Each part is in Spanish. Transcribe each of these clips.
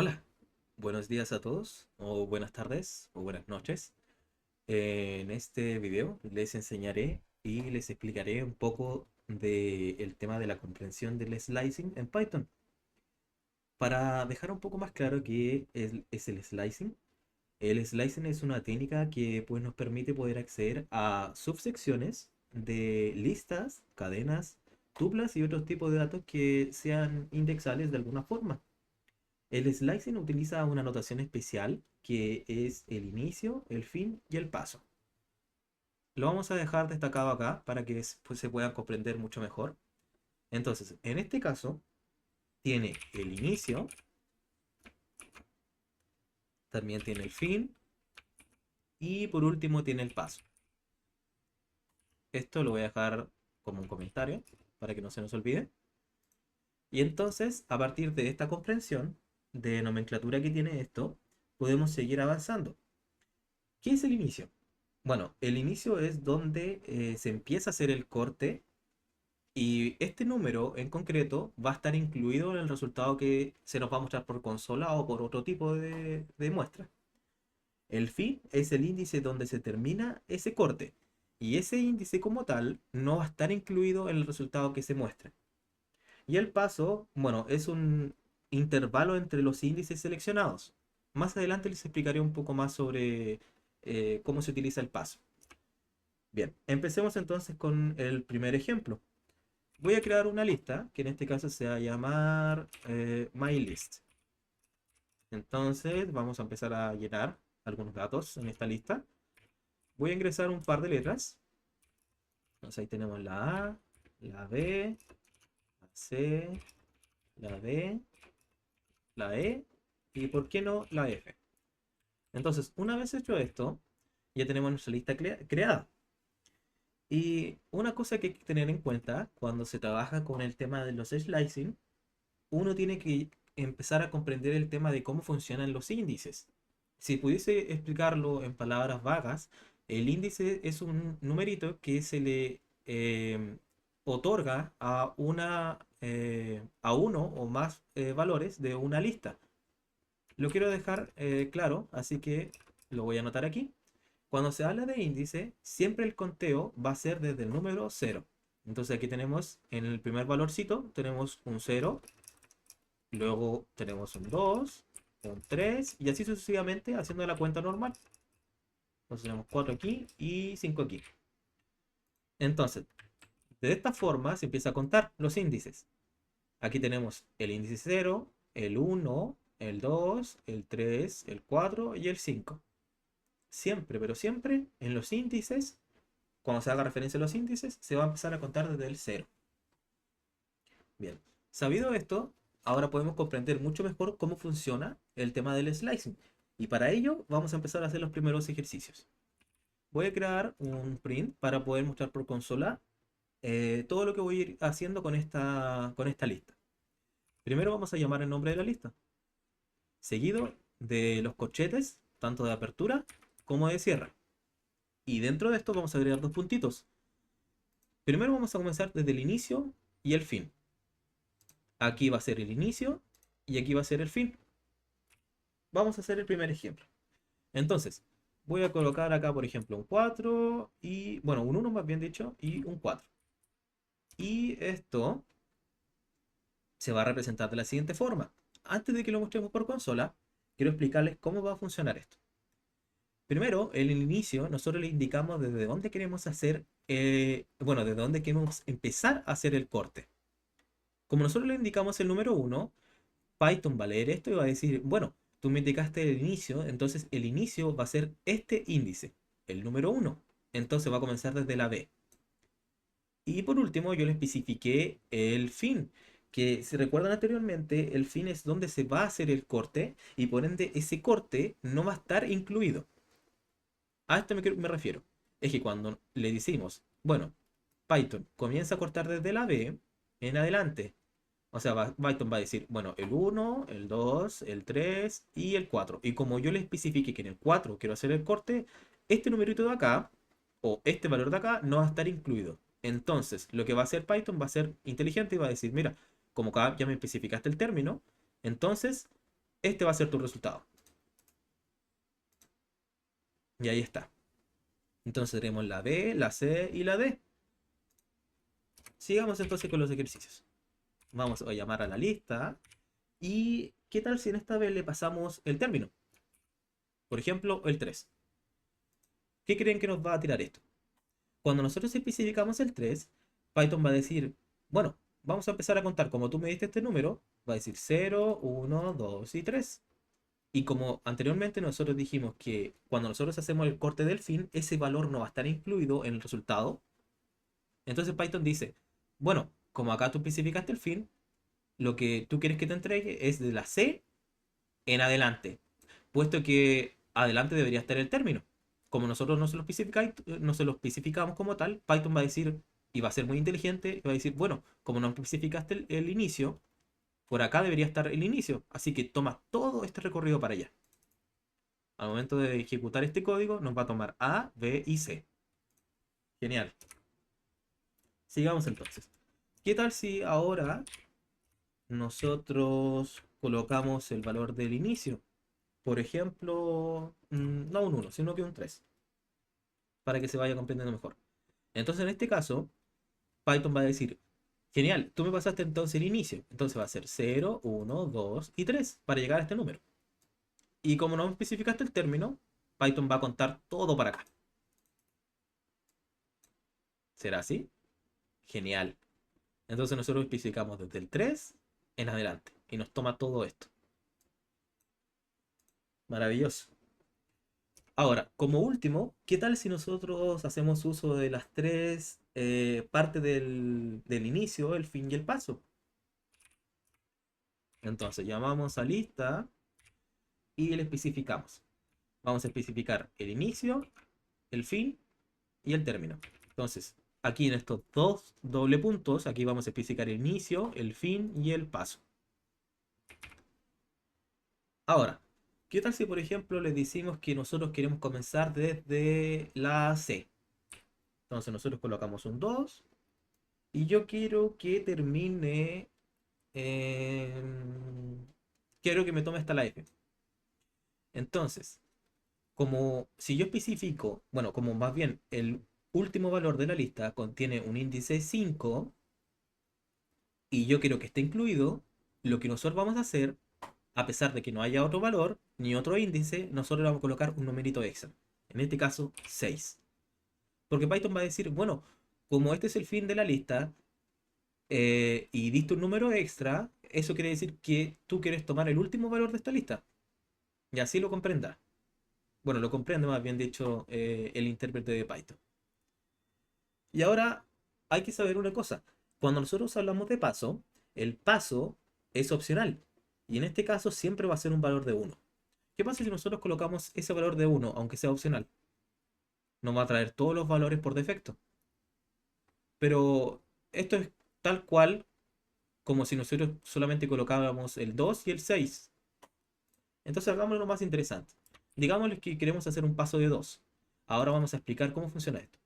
Hola, buenos días a todos, o buenas tardes, o buenas noches. En este video les enseñaré y les explicaré un poco del tema de la comprensión del slicing en Python. Para dejar un poco más claro qué es el slicing es una técnica que pues, nos permite poder acceder a subsecciones de listas, cadenas, tuplas y otros tipos de datos que sean indexables de alguna forma. El slicing utiliza una notación especial que es el inicio, el fin y el paso. Lo vamos a dejar destacado acá para que pues, se pueda comprender mucho mejor. Entonces, en este caso, tiene el inicio, también tiene el fin y por último tiene el paso. Esto lo voy a dejar como un comentario para que no se nos olvide. Y entonces, a partir de esta comprensión de nomenclatura que tiene esto, podemos seguir avanzando. ¿Qué es el inicio? Bueno, el inicio es donde se empieza a hacer el corte y este número en concreto va a estar incluido en el resultado que se nos va a mostrar por consola o por otro tipo de muestra. El fin es el índice donde se termina ese corte y ese índice como tal no va a estar incluido en el resultado que se muestra. Y el paso, bueno, es un intervalo entre los índices seleccionados. Más adelante les explicaré un poco más sobre cómo se utiliza el paso. Bien, empecemos entonces con el primer ejemplo. Voy a crear una lista, que en este caso se va a llamar MyList. Entonces vamos a empezar a llenar algunos datos en esta lista. Voy a ingresar un par de letras. Entonces ahí tenemos la A, la B, la C, la D, la E y, ¿por qué no, la F? Entonces, una vez hecho esto, ya tenemos nuestra lista creada. Y una cosa que hay que tener en cuenta cuando se trabaja con el tema de los slicing, uno tiene que empezar a comprender el tema de cómo funcionan los índices. Si pudiese explicarlo en palabras vagas, el índice es un numerito que se le otorga a uno o más valores de una lista. Lo quiero dejar claro, así que lo voy a anotar aquí. Cuando se habla de índice, siempre el conteo va a ser desde el número cero. Entonces aquí tenemos en el primer valorcito, tenemos un cero, luego tenemos un 2, un 3 y así sucesivamente haciendo la cuenta normal. Entonces tenemos 4 aquí y 5 aquí. Entonces, de esta forma se empieza a contar los índices. Aquí tenemos el índice cero, el uno, el 2, el 3, el 4 y el 5. Siempre, pero siempre en los índices, cuando se haga referencia a los índices, se va a empezar a contar desde el cero. Bien, sabido esto, ahora podemos comprender mucho mejor cómo funciona el tema del slicing. Y para ello vamos a empezar a hacer los primeros ejercicios. Voy a crear un print para poder mostrar por consola todo lo que voy a ir haciendo con esta lista. Primero vamos a llamar el nombre de la lista, seguido de los corchetes, tanto de apertura como de cierre. Y dentro de esto vamos a agregar dos puntitos. Primero vamos a comenzar desde el inicio y el fin. Aquí va a ser el inicio y aquí va a ser el fin. Vamos a hacer el primer ejemplo. Entonces, voy a colocar acá, por ejemplo, un 4 y, bueno, un uno más bien dicho, y un 4. Y esto se va a representar de la siguiente forma. Antes de que lo mostremos por consola, quiero explicarles cómo va a funcionar esto. Primero, en el inicio, nosotros le indicamos desde dónde queremos hacer, bueno, desde dónde queremos empezar a hacer el corte. Como nosotros le indicamos el número uno, Python va a leer esto y va a decir, bueno, tú me indicaste el inicio, entonces el inicio va a ser este índice, el número uno. Entonces va a comenzar desde la B. Y por último, yo le especifiqué el fin, que si recuerdan anteriormente, el fin es donde se va a hacer el corte y por ende ese corte no va a estar incluido. A esto me refiero. Es que cuando le decimos, bueno, Python comienza a cortar desde la B en adelante. O sea, Python va a decir, bueno, el uno, el 2, el 3 y el 4. Y como yo le especifique que en el 4 quiero hacer el corte, este numerito de acá, o este valor de acá, no va a estar incluido. Entonces, lo que va a hacer Python va a ser inteligente y va a decir, mira, como acá ya me especificaste el término, entonces este va a ser tu resultado. Y ahí está. Entonces tenemos la B, la C y la D. Sigamos entonces con los ejercicios. Vamos a llamar a la lista. ¿Y qué tal si en esta vez le pasamos el término? Por ejemplo, el 3. ¿Qué creen que nos va a tirar esto? Cuando nosotros especificamos el 3, Python va a decir, bueno, vamos a empezar a contar como tú me diste este número, va a decir 0, 1, 2 y 3. Y como anteriormente nosotros dijimos que cuando nosotros hacemos el corte del fin, ese valor no va a estar incluido en el resultado, entonces Python dice, bueno, como acá tú especificaste el fin, lo que tú quieres que te entregue es de la C en adelante, puesto que adelante debería estar el término. Como nosotros no se lo especificamos como tal, Python va a decir, y va a ser muy inteligente, y va a decir, bueno, como no especificaste el inicio, por acá debería estar el inicio, así que toma todo este recorrido para allá. Al momento de ejecutar este código, nos va a tomar A, B y C. Genial. Sigamos entonces. ¿Qué tal si ahora nosotros colocamos el valor del inicio? Por ejemplo, no un 1, sino que un 3, para que se vaya comprendiendo mejor. Entonces, en este caso, Python va a decir, genial, tú me pasaste entonces el inicio. Entonces va a ser 0, 1, 2 y 3 para llegar a este número. Y como no especificaste el término, Python va a contar todo para acá. ¿Será así? Genial. Entonces nosotros especificamos desde el 3 en adelante. Y nos toma todo esto. Maravilloso. Ahora, como último, ¿qué tal si nosotros hacemos uso de las tres partes del inicio, el fin y el paso? Entonces llamamos a lista y le especificamos. Vamos a especificar el inicio, el fin y el término. Entonces, aquí en estos dos doble puntos, aquí vamos a especificar el inicio, el fin y el paso. Ahora, ¿qué tal si por ejemplo le decimos que nosotros queremos comenzar desde la C? Entonces nosotros colocamos un 2 y yo quiero que termine... quiero que me tome hasta la F. Entonces, como si yo especifico, bueno, como más bien el último valor de la lista contiene un índice 5 y yo quiero que esté incluido, lo que nosotros vamos a hacer, a pesar de que no haya otro valor ni otro índice, nosotros le vamos a colocar un numerito extra. En este caso, 6. Porque Python va a decir, bueno, como este es el fin de la lista y diste un número extra, eso quiere decir que tú quieres tomar el último valor de esta lista. Y así lo comprenda. Bueno, lo comprende más bien dicho el intérprete de Python. Y ahora hay que saber una cosa. Cuando nosotros hablamos de paso, el paso es opcional. Y en este caso siempre va a ser un valor de 1. ¿Qué pasa si nosotros colocamos ese valor de 1, aunque sea opcional? Nos va a traer todos los valores por defecto. Pero esto es tal cual como si nosotros solamente colocáramos el 2 y el 6. Entonces hagámoslo más interesante. Digámosles que queremos hacer un paso de 2. Ahora vamos a explicar cómo funciona esto.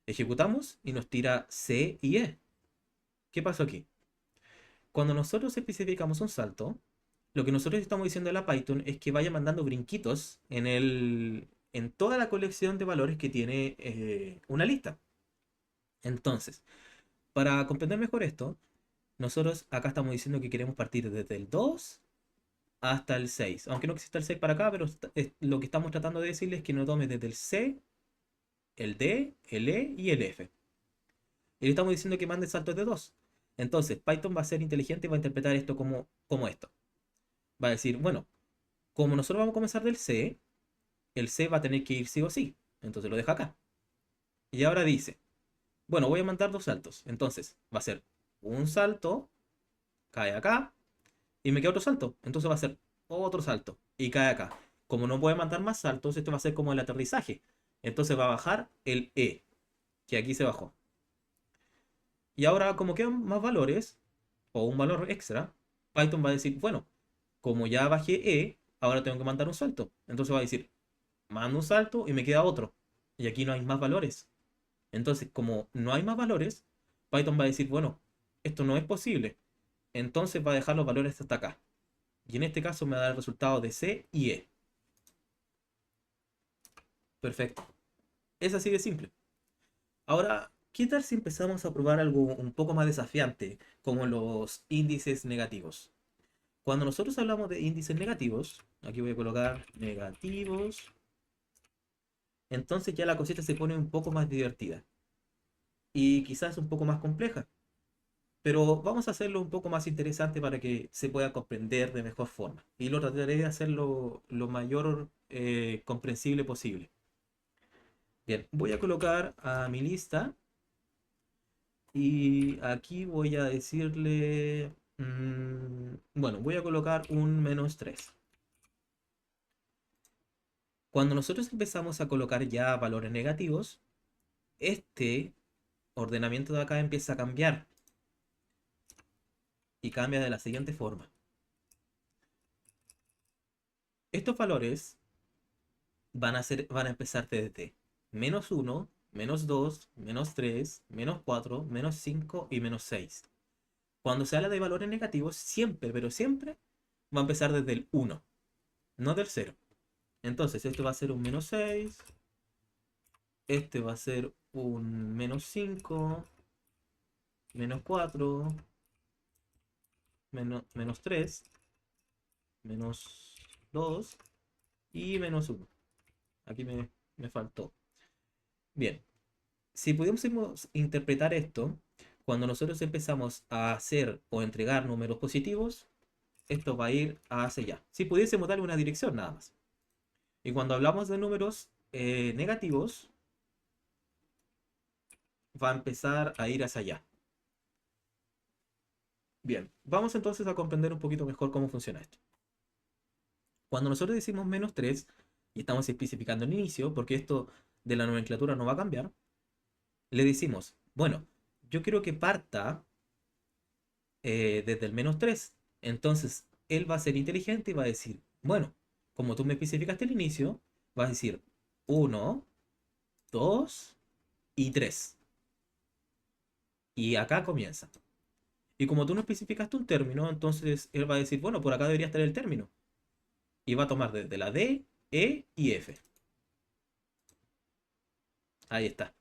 Ejecutamos y nos tira C y E. ¿Qué pasó aquí? Cuando nosotros especificamos un salto, lo que nosotros estamos diciendo a la Python es que vaya mandando brinquitos en toda la colección de valores que tiene una lista. Entonces, para comprender mejor esto, nosotros acá estamos diciendo que queremos partir desde el 2 hasta el 6. Aunque no exista el 6 para acá, pero lo que estamos tratando de decirles es que nos tome desde el C, el D, el E y el F. Y le estamos diciendo que mande saltos de 2. Entonces, Python va a ser inteligente y va a interpretar esto como esto. Va a decir, bueno, como nosotros vamos a comenzar del C, el C va a tener que ir sí o sí. Entonces lo deja acá. Y ahora dice, bueno, voy a mandar dos saltos. Entonces va a ser un salto, cae acá, y me queda otro salto. Entonces va a ser otro salto, y cae acá. Como no puede mandar más saltos, esto va a ser como el aterrizaje. Entonces va a bajar el E, que aquí se bajó. Y ahora, como quedan más valores, o un valor extra, Python va a decir, bueno, como ya bajé E, ahora tengo que mandar un salto. Entonces va a decir, mando un salto y me queda otro. Y aquí no hay más valores. Entonces, como no hay más valores, Python va a decir, bueno, esto no es posible. Entonces va a dejar los valores hasta acá. Y en este caso me da el resultado de C y E. Perfecto. Es así de simple. Ahora, ¿qué tal si empezamos a probar algo un poco más desafiante, como los índices negativos? Cuando nosotros hablamos de índices negativos, aquí voy a colocar negativos, entonces ya la cosita se pone un poco más divertida y quizás un poco más compleja, pero vamos a hacerlo un poco más interesante para que se pueda comprender de mejor forma y lo trataré de hacerlo lo mayor comprensible posible. Bien, voy a colocar a mi lista y aquí voy a decirle, bueno, voy a colocar un -3. Cuando nosotros empezamos a colocar ya valores negativos, este ordenamiento de acá empieza a cambiar y cambia de la siguiente forma. Estos valores van a empezar desde -1, -2, -3, -4, -5 y -6. Cuando se habla de valores negativos, siempre, pero siempre va a empezar desde el 1, no del 0. Entonces, esto va a ser un -6, este va a ser un -5, -4, -3, -2 y -1. Aquí me faltó. Bien, si pudiésemos interpretar esto, cuando nosotros empezamos a hacer o entregar números positivos, esto va a ir hacia allá. Si pudiésemos darle una dirección nada más. Y cuando hablamos de números negativos, va a empezar a ir hacia allá. Bien, vamos entonces a comprender un poquito mejor cómo funciona esto. Cuando nosotros decimos -3 y estamos especificando el inicio, porque esto de la nomenclatura no va a cambiar, le decimos, bueno, yo quiero que parta desde el -3. Entonces, él va a ser inteligente y va a decir, bueno, como tú me especificaste el inicio, va a decir 1, 2 y 3. Y acá comienza. Y como tú no especificaste un término, entonces él va a decir, bueno, por acá debería estar el término. Y va a tomar desde la D, E y F. Ahí está.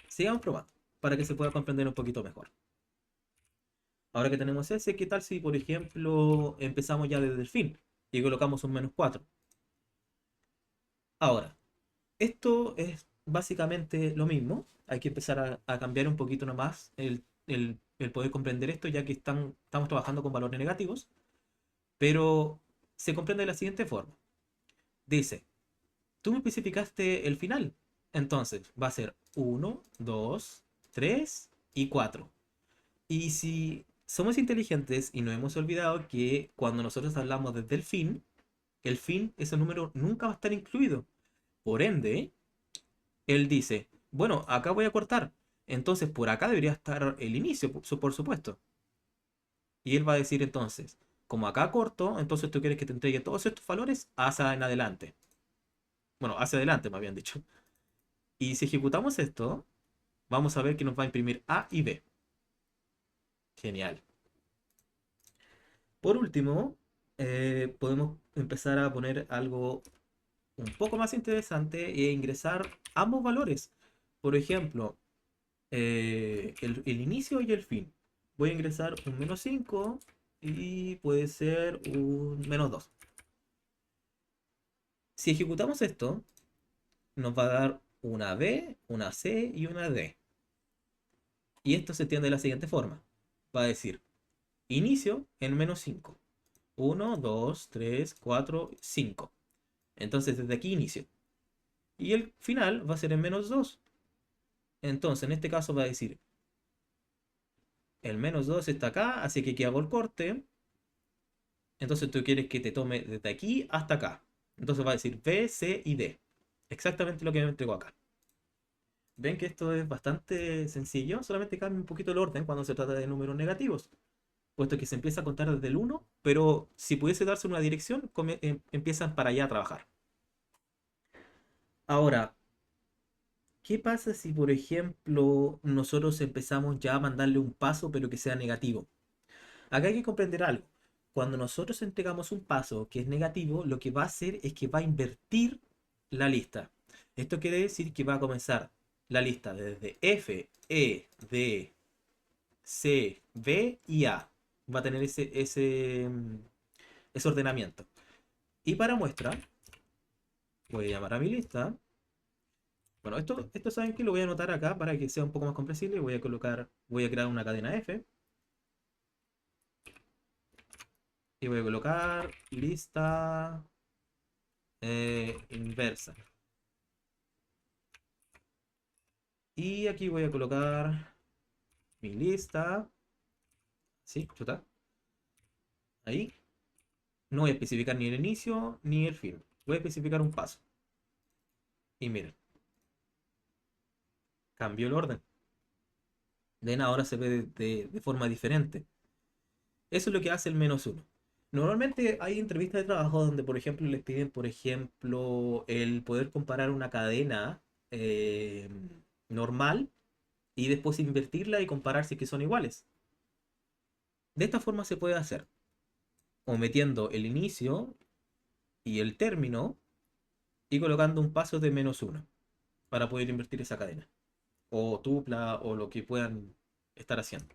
Sigamos probando para que se pueda comprender un poquito mejor. Ahora que tenemos ese, ¿qué tal si, por ejemplo, empezamos ya desde el fin y colocamos un -4? Ahora, esto es básicamente lo mismo. Hay que empezar a cambiar un poquito nomás el poder comprender esto, ya que estamos trabajando con valores negativos, pero se comprende de la siguiente forma. Dice, tú me especificaste el final, entonces va a ser 1, 2, 3 y 4. Y si somos inteligentes y no hemos olvidado que cuando nosotros hablamos desde el fin, ese número nunca va a estar incluido. Por ende, él dice, bueno, acá voy a cortar. Entonces por acá debería estar el inicio, por supuesto. Y él va a decir entonces, como acá corto, entonces tú quieres que te entregue todos estos valores hacia en adelante. Bueno, hacia adelante me habían dicho. Y si ejecutamos esto, vamos a ver que nos va a imprimir A y B. Genial. Por último, podemos empezar a poner algo un poco más interesante e ingresar ambos valores. Por ejemplo, el inicio y el fin. Voy a ingresar un -5 y puede ser un -2. Si ejecutamos esto, nos va a dar una B, una C y una D. Y esto se entiende de la siguiente forma. Va a decir inicio en -5. 1, 2, 3, 4, 5. Entonces desde aquí inicio. Y el final va a ser en -2. Entonces en este caso va a decir el -2 está acá, así que aquí hago el corte. Entonces tú quieres que te tome desde aquí hasta acá. Entonces va a decir B, C y D. Exactamente lo que me entregó acá. Ven que esto es bastante sencillo, solamente cambia un poquito el orden cuando se trata de números negativos, puesto que se empieza a contar desde el 1, pero si pudiese darse una dirección, empiezan para allá a trabajar. Ahora, ¿qué pasa si, por ejemplo, nosotros empezamos ya a mandarle un paso, pero que sea negativo? Acá hay que comprender algo. Cuando nosotros entregamos un paso que es negativo, lo que va a hacer es que va a invertir la lista. Esto quiere decir que va a comenzar la lista desde F, E, D, C, B y A. Va a tener ese ordenamiento. Y para muestra, voy a llamar a mi lista. Bueno, esto saben que lo voy a anotar acá para que sea un poco más comprensible. Voy a crear una cadena F y voy a colocar lista inversa. Y aquí voy a colocar mi lista. ¿Sí? ¿Chuta? Ahí. No voy a especificar ni el inicio ni el fin. Voy a especificar un paso. Y miren, cambió el orden. Ven, ahora se ve de forma diferente. Eso es lo que hace el menos uno. Normalmente hay entrevistas de trabajo donde, por ejemplo, les piden, por ejemplo, el poder comparar una cadena eh, normal y después invertirla y comparar si es que son iguales. De esta forma se puede hacer, o metiendo el inicio y el término y colocando un paso de menos uno para poder invertir esa cadena, o tupla, o lo que puedan estar haciendo.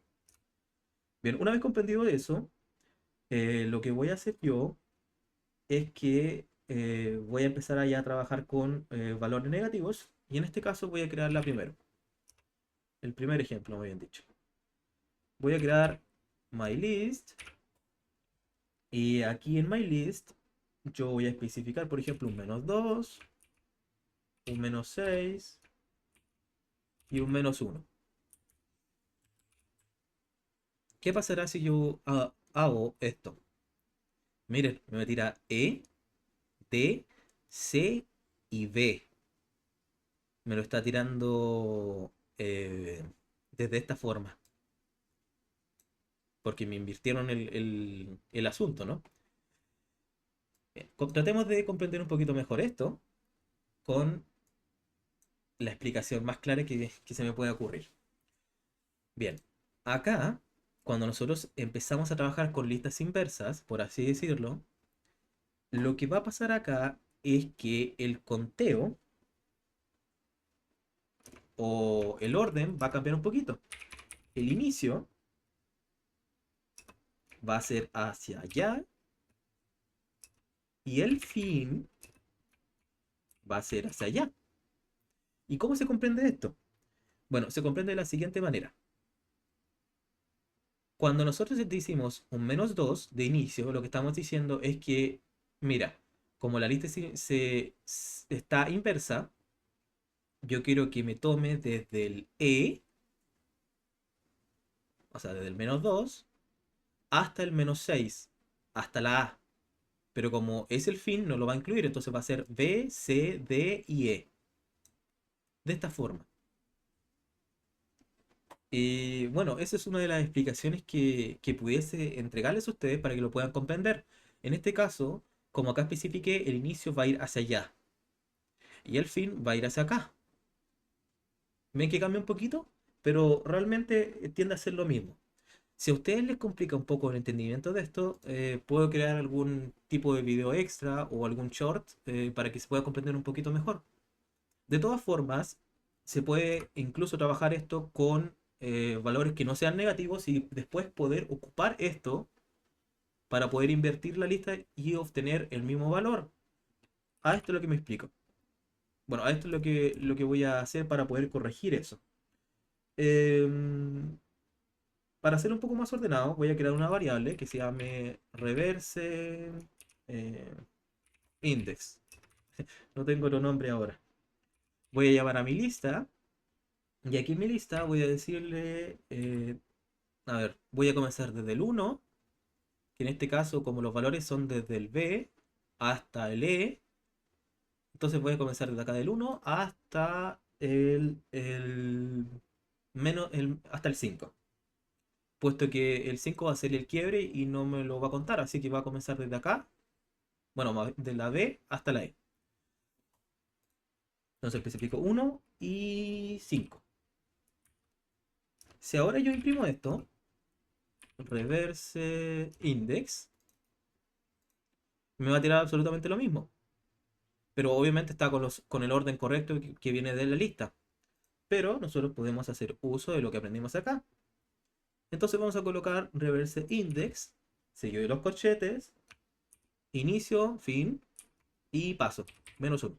Bien, una vez comprendido eso, lo que voy a hacer yo es que voy a empezar a ya trabajar con valores negativos y en este caso voy a crear la primero. El primer ejemplo, me habían dicho. Voy a crear my list y aquí en my list yo voy a especificar, por ejemplo, un -2, un -6 y un -1. ¿Qué pasará si yo hago esto? Miren, me tira E, D, C y B. Me lo está tirando desde esta forma. Porque me invirtieron el asunto, ¿no? Tratemos de comprender un poquito mejor esto con la explicación más clara que se me puede ocurrir. Bien, acá, cuando nosotros empezamos a trabajar con listas inversas, por así decirlo, lo que va a pasar acá es que el conteo o el orden va a cambiar un poquito. El inicio va a ser hacia allá y el fin va a ser hacia allá. ¿Y cómo se comprende esto? Bueno, se comprende de la siguiente manera. Cuando nosotros decimos un -2 de inicio, lo que estamos diciendo es que, mira, como la lista está inversa, yo quiero que me tome desde el E, o sea, desde el -2, hasta el -6, hasta la A. Pero como es el fin, no lo va a incluir, entonces va a ser B, C, D y E. De esta forma. Y bueno, esa es una de las explicaciones que pudiese entregarles a ustedes para que lo puedan comprender. En este caso, como acá especifiqué, el inicio va a ir hacia allá y el fin va a ir hacia acá. ¿Ven que cambia un poquito? Pero realmente tiende a ser lo mismo. Si a ustedes les complica un poco el entendimiento de esto, puedo crear algún tipo de video extra o algún short para que se pueda comprender un poquito mejor. De todas formas, se puede incluso trabajar esto con valores que no sean negativos y después poder ocupar esto para poder invertir la lista y obtener el mismo valor. A esto es lo que me explico. Bueno, a esto es lo que voy a hacer para poder corregir eso. Em, para hacerlo un poco más ordenado, voy a crear una variable que se llame reverse eh, index. No tengo otro nombre ahora. Voy a llamar a mi lista y aquí en mi lista voy a decirle, a ver, voy a comenzar desde el 1, que en este caso como los valores son desde el B hasta el E, entonces voy a comenzar desde acá del 1 hasta hasta el 5, puesto que el 5 va a ser el quiebre y no me lo va a contar, así que va a comenzar desde acá, bueno, de la B hasta la E. Entonces especifico 1 y 5. Si ahora yo imprimo esto, reverse index, me va a tirar absolutamente lo mismo. Pero obviamente está con el orden correcto que viene de la lista. Pero nosotros podemos hacer uso de lo que aprendimos acá. Entonces vamos a colocar reverse index, seguido de los corchetes, inicio, fin y paso, -1.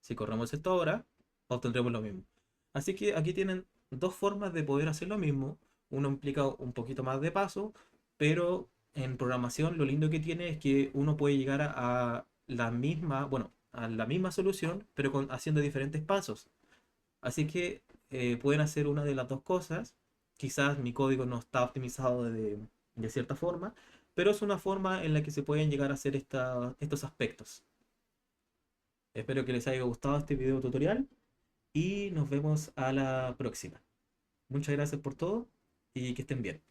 Si corremos esto ahora, obtendremos lo mismo. Así que aquí tienen dos formas de poder hacer lo mismo. Uno implica un poquito más de paso, pero en programación lo lindo que tiene es que uno puede llegar a la misma, bueno, a la misma solución, pero haciendo diferentes pasos. Así que pueden hacer una de las dos cosas. Quizás mi código no está optimizado de cierta forma, pero es una forma en la que se pueden llegar a hacer estos aspectos. Espero que les haya gustado este video tutorial y nos vemos a la próxima. Muchas gracias por todo y que estén bien.